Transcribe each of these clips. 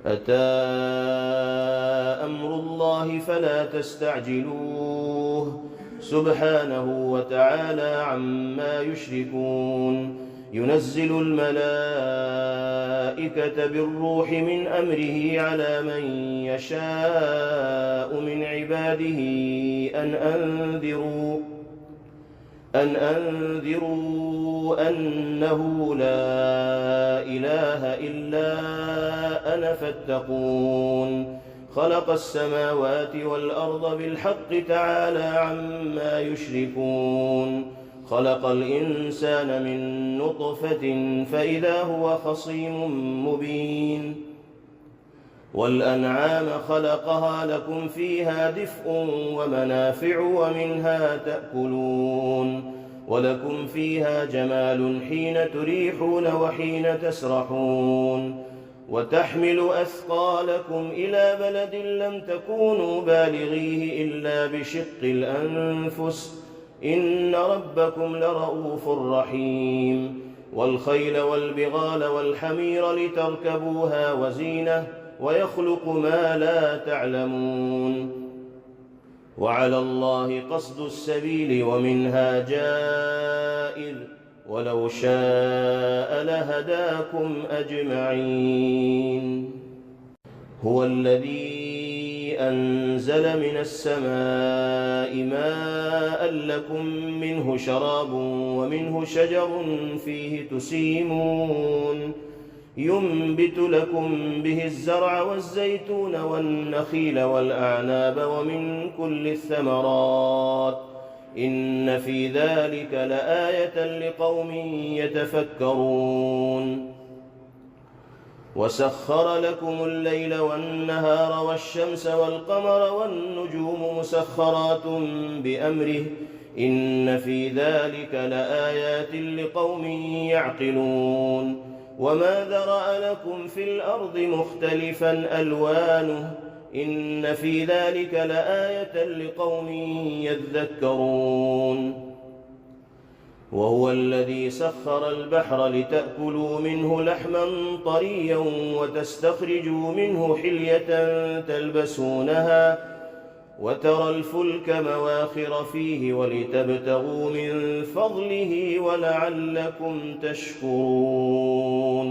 أتى أمر الله فلا تستعجلوه سبحانه وتعالى عما يشركون. ينزل الملائكة بالروح من أمره على من يشاء من عباده أن أنذروا أنه لا إله إلا أنا فاتقون. خلق السماوات والأرض بالحق تعالى عما يشركون. خلق الإنسان من نطفة فإذا هو خصيم مبين. والأنعام خلقها لكم فيها دفء ومنافع ومنها تأكلون ولكم فيها جمال حين تريحون وحين تسرحون وتحمل أثقالكم إلى بلد لم تكونوا بالغيه إلا بشق الأنفس إن ربكم لرؤوف رحيم. والخيل والبغال والحمير لتركبوها وزينة ويخلق ما لا تعلمون. وعلى الله قصد السبيل ومنها جائر ولو شاء لهداكم أجمعين. هو الذي أنزل من السماء ماء لكم منه شراب ومنه شجر فيه تسيمون ينبت لكم به الزرع والزيتون والنخيل والأعناب ومن كل الثمرات إن في ذلك لآية لقوم يتفكرون. وسخر لكم الليل والنهار والشمس والقمر والنجوم مسخرات بأمره إن في ذلك لآيات لقوم يعقلون. وما ذرأ لكم في الأرض مختلفا ألوانه إن في ذلك لآية لقوم يذكرون. وهو الذي سخر البحر لتأكلوا منه لحما طريا وتستخرجوا منه حلية تلبسونها وترى الفلك مواخر فيه ولتبتغوا من فضله ولعلكم تشكرون.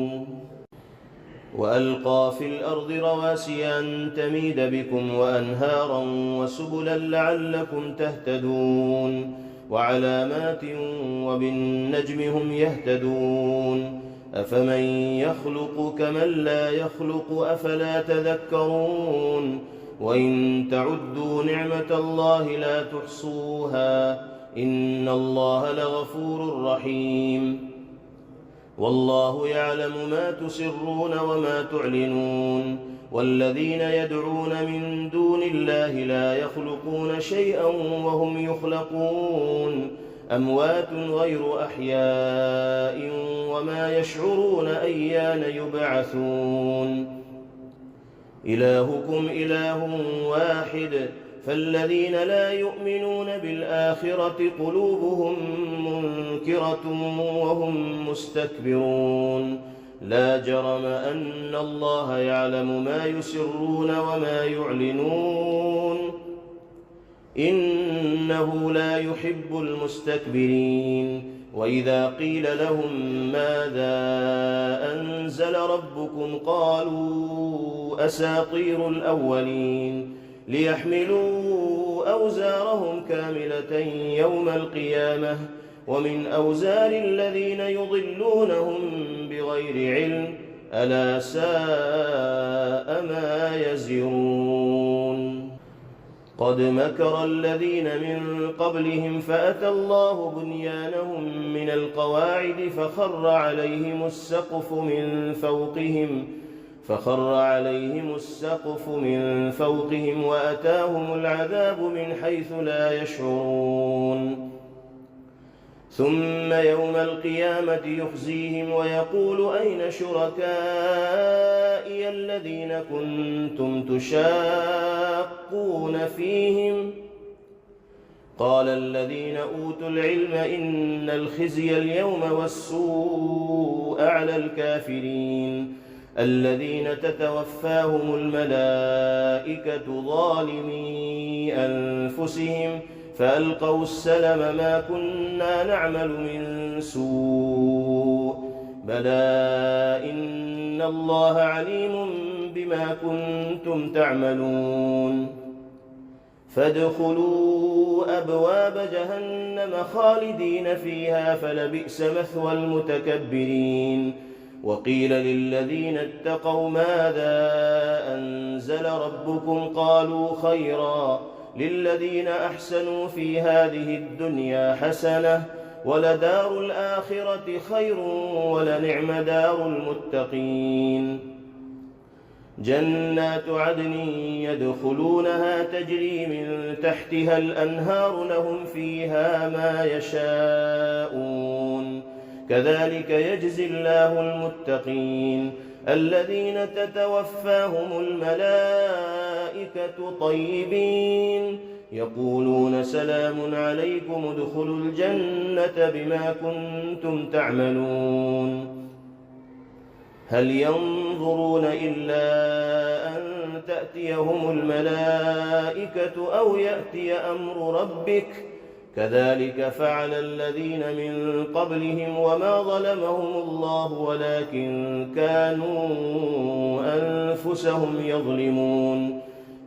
وألقى في الأرض رواسي أن تميد بكم وأنهارا وسبلا لعلكم تهتدون وعلامات وبالنجم هم يهتدون. أفمن يخلق كمن لا يخلق أفلا تذكرون. وإن تعدوا نعمة الله لا تحصوها إن الله لغفور رحيم. والله يعلم ما تسرون وما تعلنون. والذين يدعون من دون الله لا يخلقون شيئا وهم يخلقون أموات غير أحياء وما يشعرون أيان يبعثون. إلهكم إله واحد فالذين لا يؤمنون بالآخرة قلوبهم منكرة وهم مستكبرون. لا جرم أن الله يعلم ما يسرون وما يعلنون إنه لا يحب المستكبرين. وإذا قيل لهم ماذا أنزل ربكم قالوا أساطير الأولين ليحملوا أوزارهم كاملة يوم القيامة ومن أوزار الذين يضلونهم بغير علم ألا ساء ما يزرون. قد مكر الذين من قبلهم فأتى الله بنيانهم من القواعد فخر عليهم السقف من فوقهم وأتاهم العذاب من حيث لا يشعرون. ثم يوم القيامة يخزيهم ويقول أين شركائي الذين كنتم تشاقون فيهم قال الذين أوتوا العلم إن الخزي اليوم والسوء على الكافرين الذين تتوفاهم الملائكة ظالمي أنفسهم فألقوا السلم ما كنا نعمل من سوء بلى إن الله عليم بما كنتم تعملون فادخلوا أبواب جهنم خالدين فيها فلبئس مثوى المتكبرين وقيل للذين اتقوا ماذا أنزل ربكم قالوا خيرا للذين أحسنوا في هذه الدنيا حسنة ولدار الآخرة خير ولنعم دار المتقين جنات عدن يدخلونها تجري من تحتها الأنهار لهم فيها ما يشاءون كذلك يجزي الله المتقين الذين تتوفاهم الملائكة طيبين يقولون سلام عليكم ادخلوا الجنة بما كنتم تعملون هل ينظرون إلا أن تأتيهم الملائكة أو يأتي أمر ربك كذلك فعل الذين من قبلهم وما ظلمهم الله ولكن كانوا أنفسهم يظلمون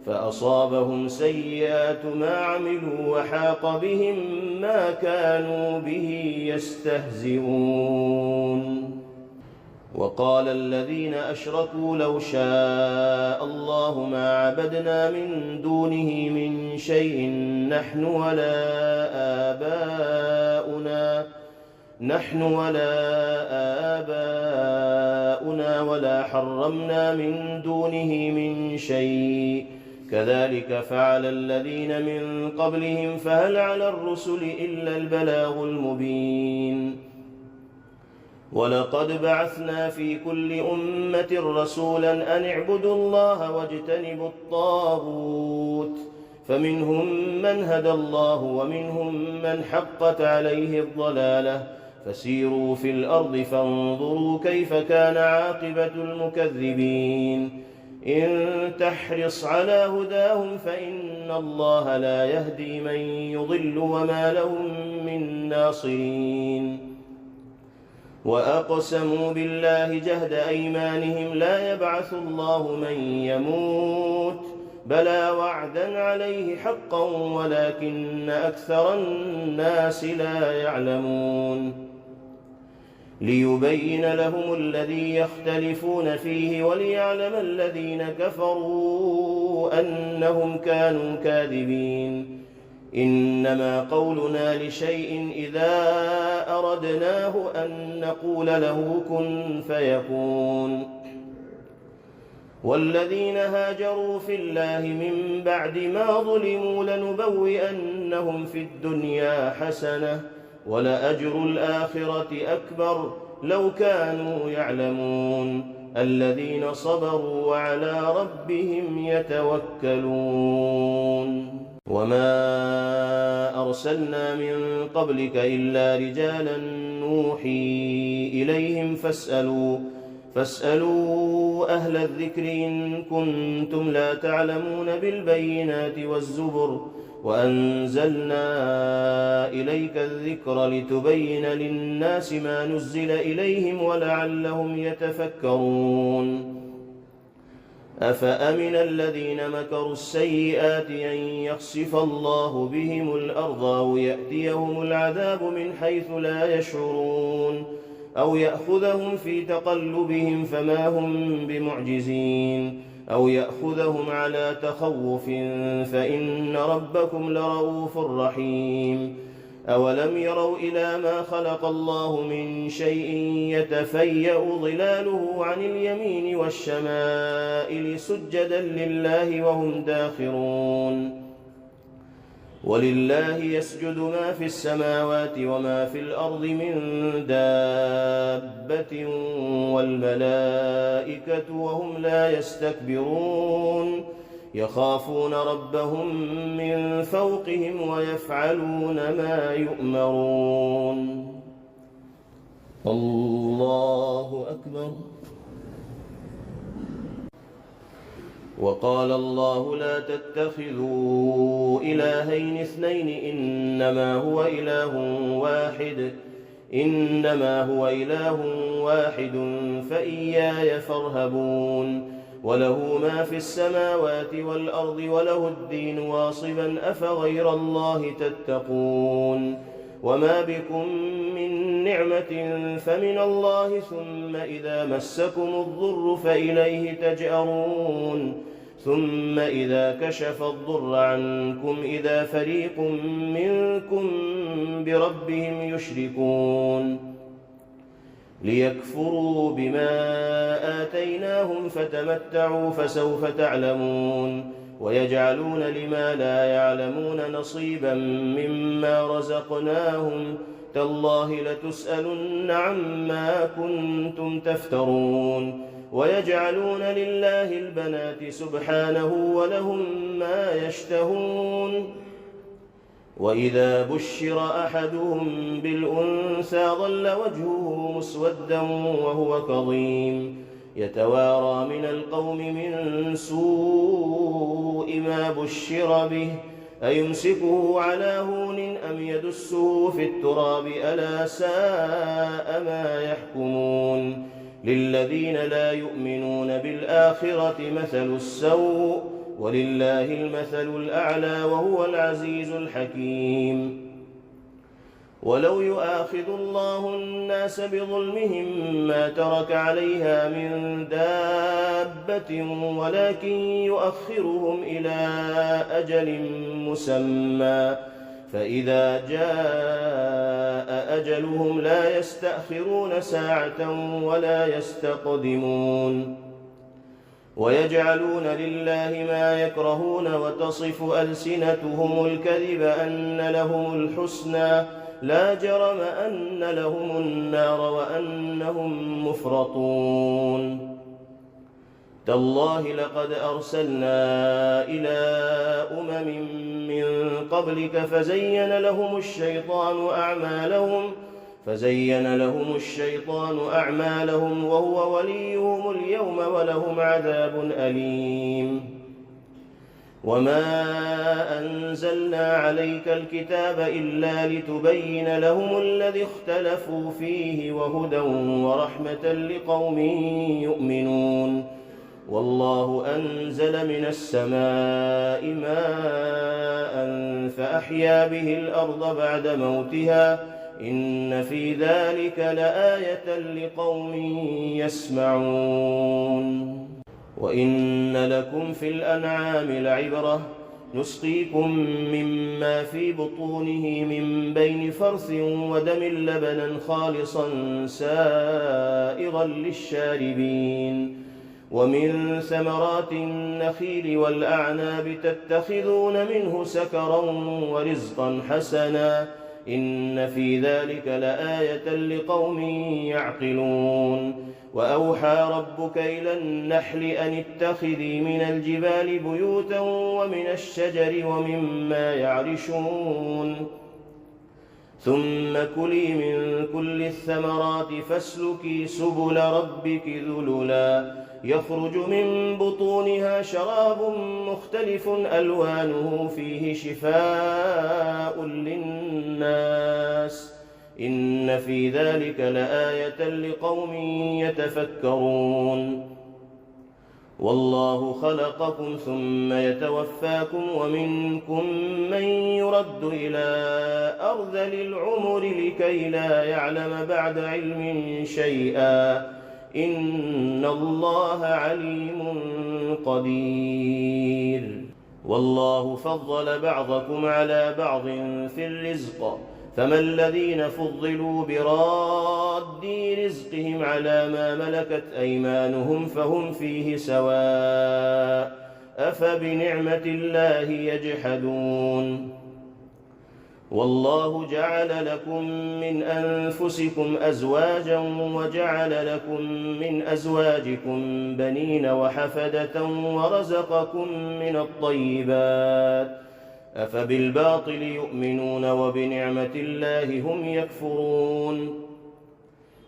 فأصابهم سيئات ما عملوا وحاق بهم ما كانوا به يستهزئون وقال الذين أشركوا لو شاء الله ما عبدنا من دونه من شيء نحن ولا آباؤنا ولا حرمنا من دونه من شيء كذلك فعل الذين من قبلهم فهل على الرسل إلا البلاغ المبين ولقد بعثنا في كل أمة رسولا أن اعبدوا الله واجتنبوا الطاغوت فمنهم من هدى الله ومنهم من حقت عليه الضلالة فسيروا في الأرض فانظروا كيف كان عاقبة المكذبين إن تحرص على هداهم فإن الله لا يهدي من يضل وما لهم من ناصرين وأقسموا بالله جهد أيمانهم لا يبعث الله من يموت بلى وعدا عليه حقا ولكن أكثر الناس لا يعلمون ليبين لهم الذي يختلفون فيه وليعلم الذين كفروا أنهم كانوا كاذبين إنما قولنا لشيء إذا أردناه أن نقول له كن فيكون والذين هاجروا في الله من بعد ما ظلموا لنبوئنهم في الدنيا حسنة ولأجر الآخرة أكبر لو كانوا يعلمون الذين صبروا وعلى ربهم يتوكلون وما أرسلنا من قبلك إلا رجالا نوحي إليهم فاسألوا أهل الذكر إن كنتم لا تعلمون بالبينات والزبر وأنزلنا إليك الذكر لتبين للناس ما نزل إليهم ولعلهم يتفكرون أفأمن الذين مكروا السيئات أن يخسف الله بهم الأرض أو يأتيهم العذاب من حيث لا يشعرون أو يأخذهم في تقلبهم فما هم بمعجزين أو يأخذهم على تخوف فإن ربكم لرؤوف رحيم أولم يروا إلى ما خلق الله من شيء يتفيأ ظلاله عن اليمين والشمائل سجدا لله وهم داخرون ولله يسجد ما في السماوات وما في الأرض من دابة والملائكة وهم لا يستكبرون يخافون ربهم من فوقهم ويفعلون ما يؤمرون الله أكبر وقال الله لا تتخذوا إلهين اثنين إنما هو إله واحد فإياي فارهبون وله ما في السماوات والأرض وله الدين واصبا أفغير الله تتقون وما بكم من نعمة فمن الله ثم إذا مسكم الضر فإليه تجأرون ثم إذا كشف الضر عنكم إذا فريق منكم بربهم يشركون ليكفروا بما آتيناهم فتمتعوا فسوف تعلمون ويجعلون لما لا يعلمون نصيبا مما رزقناهم تالله لتسألن عما كنتم تفترون ويجعلون لله البنات سبحانه ولهم ما يشتهون وإذا بشر أحدهم بالأنثى ظل وجهه مسودا وهو كظيم يتوارى من القوم من سوء ما بشر به أيمسكه على هون أم يدسه في التراب ألا ساء ما يحكمون للذين لا يؤمنون بالآخرة مثل السوء ولله المثل الأعلى وهو العزيز الحكيم ولو يؤاخذ الله الناس بظلمهم ما ترك عليها من دابة ولكن يؤخرهم إلى أجل مسمى فإذا جاء أجلهم لا يستأخرون ساعة ولا يستقدمون ويجعلون لله ما يكرهون وتصف ألسنتهم الكذب أن لهم الحسنى لا جرم أن لهم النار وأنهم مفرطون تالله لقد أرسلنا إلى من قبلك فزين لهم الشيطان أعمالهم وهو وليهم اليوم ولهم عذاب أليم وما أنزلنا عليك الكتاب إلا لتبين لهم الذي اختلفوا فيه وهدى ورحمة لقوم يؤمنون والله أنزل من السماء ماء فأحيا به الأرض بعد موتها إن في ذلك لآية لقوم يسمعون وإن لكم في الأنعام لعبرة نسقيكم مما في بطونه من بين فرث ودم لبنا خالصا سائغا للشاربين ومن ثمرات النخيل والأعناب تتخذون منه سكرا ورزقا حسنا إن في ذلك لآية لقوم يعقلون وأوحى ربك إلى النحل أن اتخذي من الجبال بيوتا ومن الشجر ومما يعرشون ثم كلي من كل الثمرات فاسلكي سبل ربك ذللا يخرج من بطونها شراب مختلف ألوانه فيه شفاء للناس إن في ذلك لآية لقوم يتفكرون والله خلقكم ثم يتوفاكم ومنكم من يرد إلى أرذل العمر لكي لا يعلم بعد علم شيئا إن الله عليم قدير والله فضل بعضكم على بعض في الرزق فما الذين فضلوا براد رزقهم على ما ملكت أيمانهم فهم فيه سواء أفبنعمة الله يجحدون والله جعل لكم من أنفسكم أزواجا وجعل لكم من أزواجكم بنين وحفدة ورزقكم من الطيبات أفبالباطل يؤمنون وبنعمة الله هم يكفرون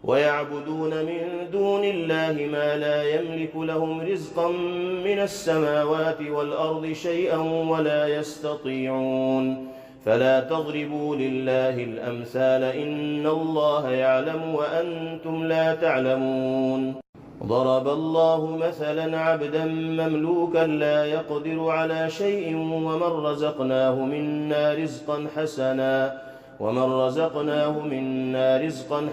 ويعبدون من دون الله ما لا يملك لهم رزقا من السماوات والأرض شيئا ولا يستطيعون. فلا تضربوا لله الأمثال إن الله يعلم وأنتم لا تعلمون. ضرب الله مثلا عبدا مملوكا لا يقدر على شيء ومن رزقناه منا رزقا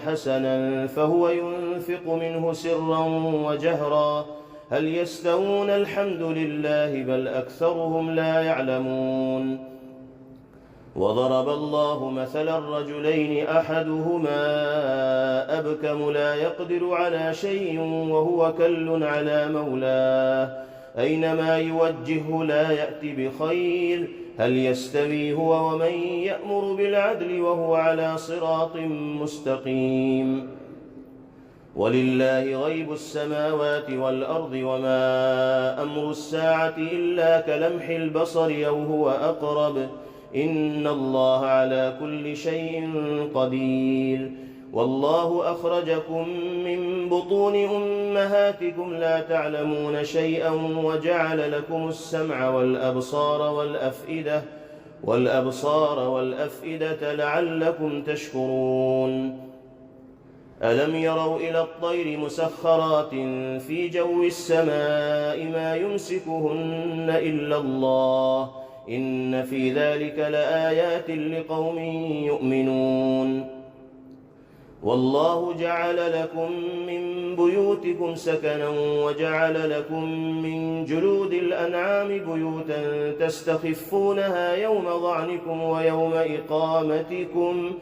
حسنا فهو ينفق منه سرا وجهرا هل يستوون؟ الحمد لله بل أكثرهم لا يعلمون. وضرب الله مثلا رجلين أحدهما أبكم لا يقدر على شيء وهو كل على مولاه أينما يوجهه لا يأتي بخير هل يستوي هو ومن يأمر بالعدل وهو على صراط مستقيم. ولله غيب السماوات والأرض وما أمر الساعة إلا كلمح البصر أو هو أقرب إن الله على كل شيء قدير. والله أخرجكم من بطون أمهاتكم لا تعلمون شيئا وجعل لكم السمع والأبصار والأفئدة لعلكم تشكرون. ألم يروا إلى الطير مسخرات في جو السماء ما يمسكهن إلا الله إن في ذلك لآيات لقوم يؤمنون. والله جعل لكم من بيوتكم سكنا وجعل لكم من جلود الأنعام بيوتا تستخفونها يوم ظعنكم ويوم إقامتكم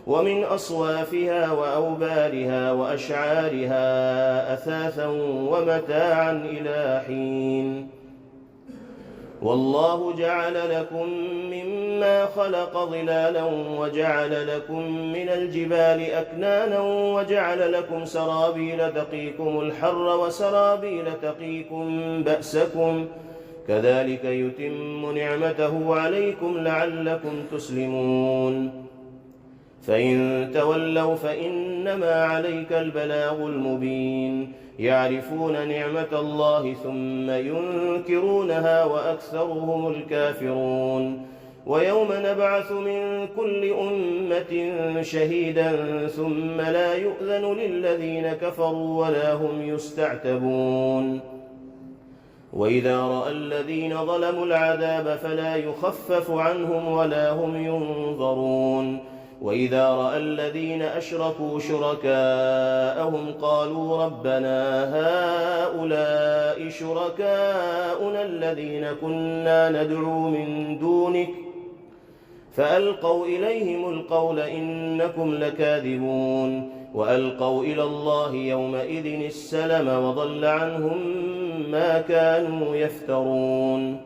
ومن أصوافها وأوبارها وأشعارها أثاثا ومتاعا إلى حين. والله جعل لكم مما خلق ظلالا وجعل لكم من الجبال أكنانا وجعل لكم سرابيل تقيكم الحر وسرابيل تقيكم بأسكم كذلك يتم نعمته عليكم لعلكم تسلمون. فإن تولوا فإنما عليك البلاغ المبين. يعرفون نعمة الله ثم ينكرونها وأكثرهم الكافرون. ويوم نبعث من كل أمة شهيدا ثم لا يؤذن للذين كفروا ولا هم يستعتبون. وإذا رأى الذين ظلموا العذاب فلا يخفف عنهم ولا هم ينظرون. وإذا رأى الذين أشركوا شركاءهم قالوا ربنا هؤلاء شركاؤنا الذين كنا ندعو من دونك فألقوا إليهم القول إنكم لكاذبون. وألقوا إلى الله يومئذ السلم وضل عنهم ما كانوا يفترون.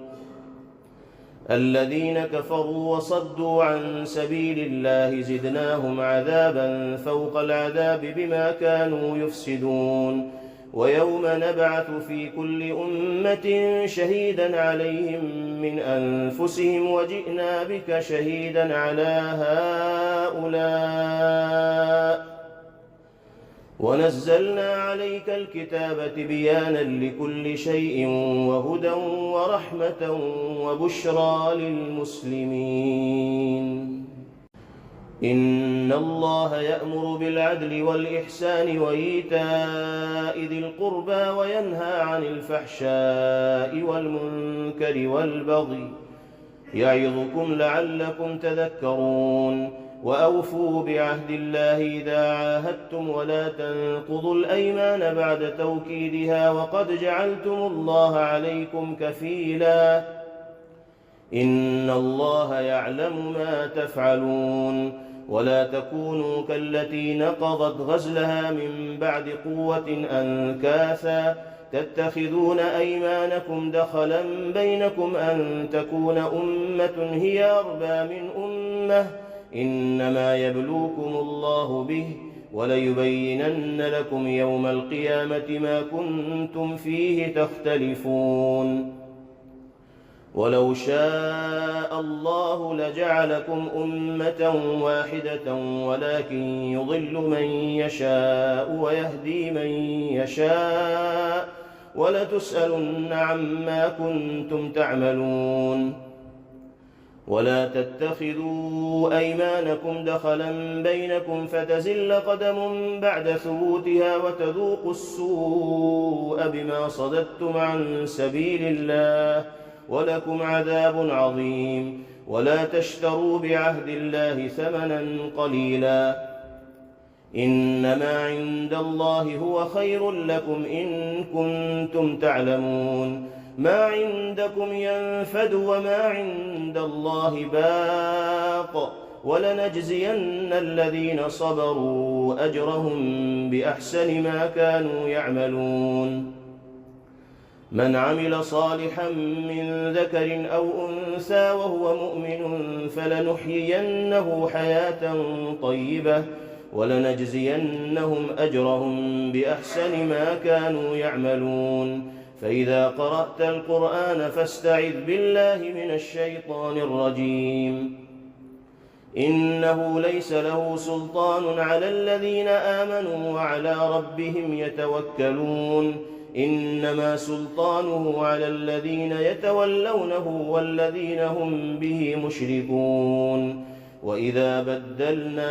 الذين كفروا وصدوا عن سبيل الله زدناهم عذابا فوق العذاب بما كانوا يفسدون. ويوم نبعث في كل أمة شهيدا عليهم من أنفسهم وجئنا بك شهيدا على هؤلاء ونزلنا عليك الكتاب تبيانا لكل شيء وهدى ورحمة وبشرى للمسلمين. إن الله يأمر بالعدل والإحسان وإيتاء ذي القربى وينهى عن الفحشاء والمنكر والبغي يعظكم لعلكم تذكرون. وأوفوا بعهد الله إذا عاهدتم ولا تنقضوا الأيمان بعد توكيدها وقد جعلتم الله عليكم كفيلا إن الله يعلم ما تفعلون. ولا تكونوا كالتي نقضت غزلها من بعد قوة أنكاثا تتخذون أيمانكم دخلا بينكم أن تكون أمة هي أربى من أمة إنما يبلوكم الله به وليبينن لكم يوم القيامة ما كنتم فيه تختلفون. ولو شاء الله لجعلكم أمة واحدة ولكن يضل من يشاء ويهدي من يشاء ولتسألن عما كنتم تعملون. ولا تتخذوا أيمانكم دخلا بينكم فتزل قدم بعد ثبوتها وتذوقوا السوء بما صددتم عن سبيل الله ولكم عذاب عظيم. ولا تشتروا بعهد الله ثمنا قليلا، إنما عند الله هو خير لكم إن كنتم تعلمون. ما عندكم ينفد وما عند الله باق ولنجزين الذين صبروا أجرهم بأحسن ما كانوا يعملون. من عمل صالحا من ذكر أو أنثى وهو مؤمن فلنحيينه حياة طيبة ولنجزينهم أجرهم بأحسن ما كانوا يعملون. فإذا قرأت القرآن فاستعذ بالله من الشيطان الرجيم. إنه ليس له سلطان على الذين آمنوا وعلى ربهم يتوكلون، إنما سلطانه على الذين يتولونه والذين هم به مشركون. وإذا بدلنا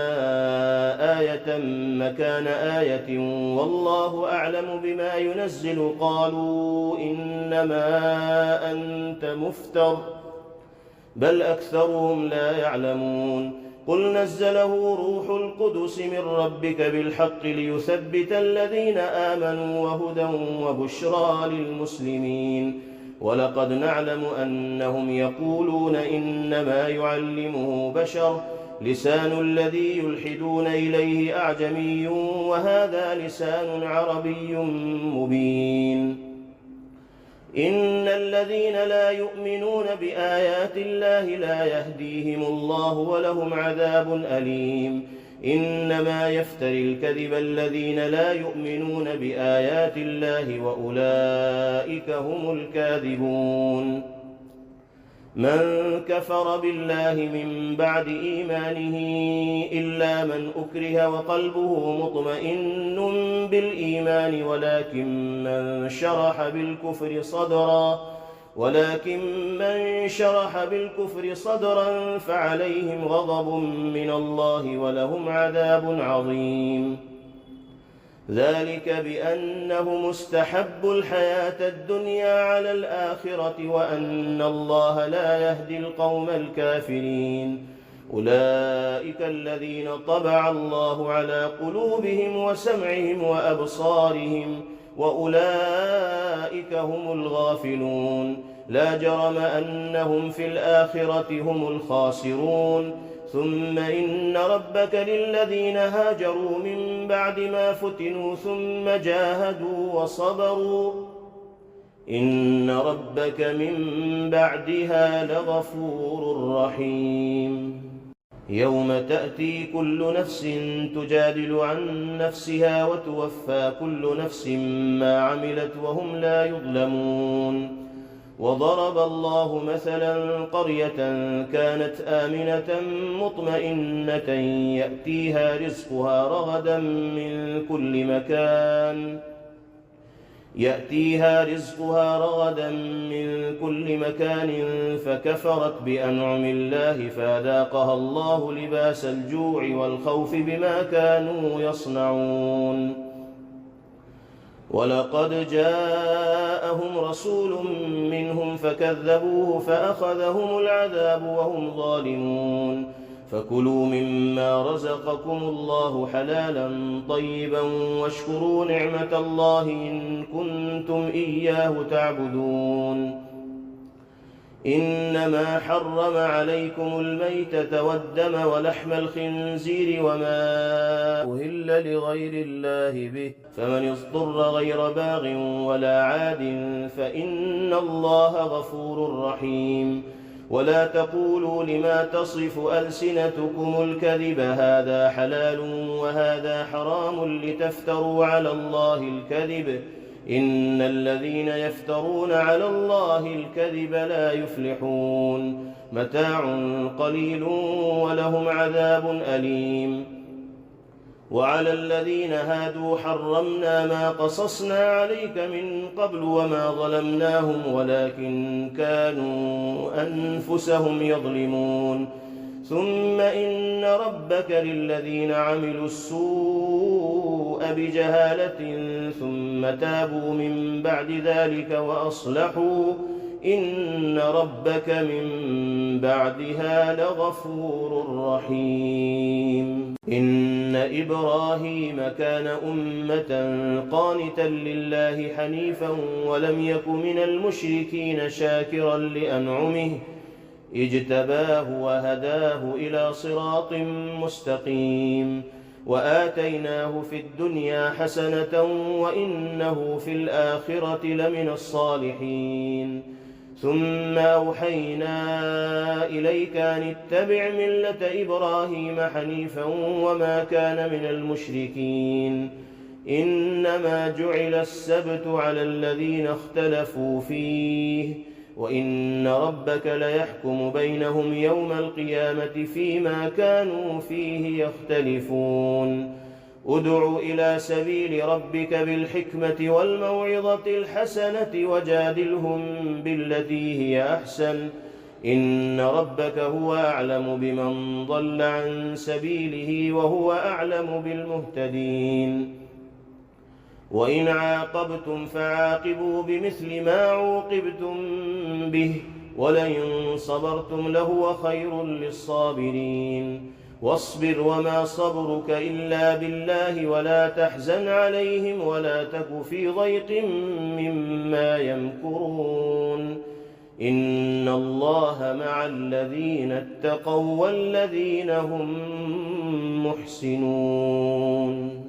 آية مكان آية والله أعلم بما ينزل قالوا إنما أنت مفتر بل أكثرهم لا يعلمون. قل نزله روح القدس من ربك بالحق ليثبت الذين آمنوا وهدى وبشرى للمسلمين. ولقد نعلم أنهم يقولون إنما يعلمه بشر لسان الذي يلحدون إليه أعجمي وهذا لسان عربي مبين. إن الذين لا يؤمنون بآيات الله لا يهديهم الله ولهم عذاب أليم. إنما يفتري الكذب الذين لا يؤمنون بآيات الله وأولئك هم الكاذبون. من كفر بالله من بعد إيمانه إلا من أكره وقلبه مطمئن بالإيمان ولكن من شرح بالكفر صدرا فعليهم غضب من الله ولهم عذاب عظيم. ذلك بأنهم استحبوا الحياة الدنيا على الآخرة وأن الله لا يهدي القوم الكافرين. أولئك الذين طبع الله على قلوبهم وسمعهم وأبصارهم وأولئك هم الغافلون. لا جرم أنهم في الآخرة هم الخاسرون. ثم إن ربك للذين هاجروا من بعد ما فتنوا ثم جاهدوا وصبروا إن ربك من بعدها لغفور رحيم. يوم تأتي كل نفس تجادل عن نفسها وتوفى كل نفس ما عملت وهم لا يظلمون. وضرب الله مثلا قرية كانت آمنة مطمئنة يأتيها رزقها رغدا من كل مكان فكفرت بأنعم الله فأذاقها الله لباس الجوع والخوف بما كانوا يصنعون. ولقد جاءهم رسول منهم فكذبوه فأخذهم العذاب وهم ظالمون. فكلوا مما رزقكم الله حلالا طيبا واشكروا نعمة الله إن كنتم إياه تعبدون. إنما حرم عليكم الميتة والدم ولحم الخنزير وما أهل لغير الله به فمن اضطر غير باغ ولا عاد فإن الله غفور رحيم. ولا تقولوا لما تصف ألسنتكم الكذب هذا حلال وهذا حرام لتفتروا على الله الكذب إن الذين يفترون على الله الكذب لا يفلحون متاع قليل ولهم عذاب أليم وعلى الذين هادوا حرمنا ما قصصنا عليك من قبل وما ظلمناهم ولكن كانوا أنفسهم يظلمون ثم إن ربك للذين عملوا السوء بجهالة ثم تابوا من بعد ذلك وأصلحوا إن ربك من بعدها لغفور رحيم إن إبراهيم كان أمة قانتا لله حنيفا ولم يك من المشركين شاكرا لأنعمه اجتباه وهداه إلى صراط مستقيم وآتيناه في الدنيا حسنة وإنه في الآخرة لمن الصالحين ثم أوحينا إليك أن اتبع ملة إبراهيم حنيفا وما كان من المشركين إنما جعل السبت على الذين اختلفوا فيه وإن ربك ليحكم بينهم يوم القيامة فيما كانوا فيه يختلفون ادع إلى سبيل ربك بالحكمة والموعظة الحسنة وجادلهم بالتي هي أحسن إن ربك هو أعلم بمن ضل عن سبيله وهو أعلم بالمهتدين وإن عاقبتم فعاقبوا بمثل ما عوقبتم به ولئن صبرتم لهو خير للصابرين واصبر وما صبرك إلا بالله ولا تحزن عليهم ولا تك في ضيق مما يمكرون إن الله مع الذين اتقوا والذين هم محسنون.